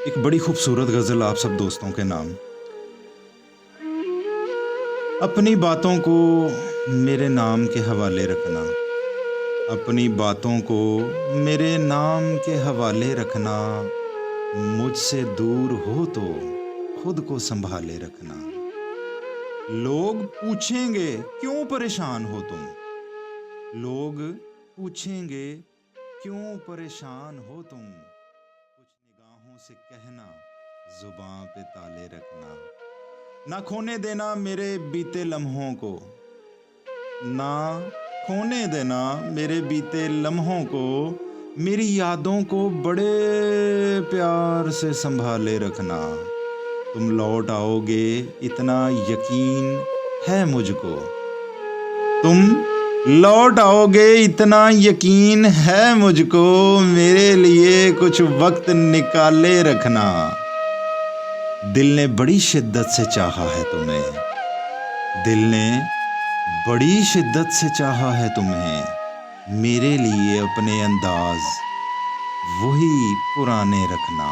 एक बड़ी खूबसूरत गज़ल आप सब दोस्तों के नाम। अपनी बातों को मेरे नाम के हवाले रखना, अपनी बातों को मेरे नाम के हवाले रखना, मुझसे दूर हो तो खुद को संभाले रखना। लोग पूछेंगे क्यों परेशान हो तुम, लोग पूछेंगे क्यों परेशान हो तुम, कुछ निगाहों से कहना, जुबां पे ताले रखना। ना खोने देना मेरे बीते लम्हों को, ना खोने देना मेरे बीते लम्हों को, मेरी यादों को बड़े प्यार से संभाले रखना। तुम लौट आओगे इतना यकीन है मुझको, तुम लौट आओगे इतना यकीन है मुझको, मेरे लिए कुछ वक्त निकाले रखना। दिल ने बड़ी शिद्दत से चाहा है तुम्हें, दिल ने बड़ी शिद्दत से चाहा है तुम्हें, मेरे लिए अपने अंदाज वही पुराने रखना।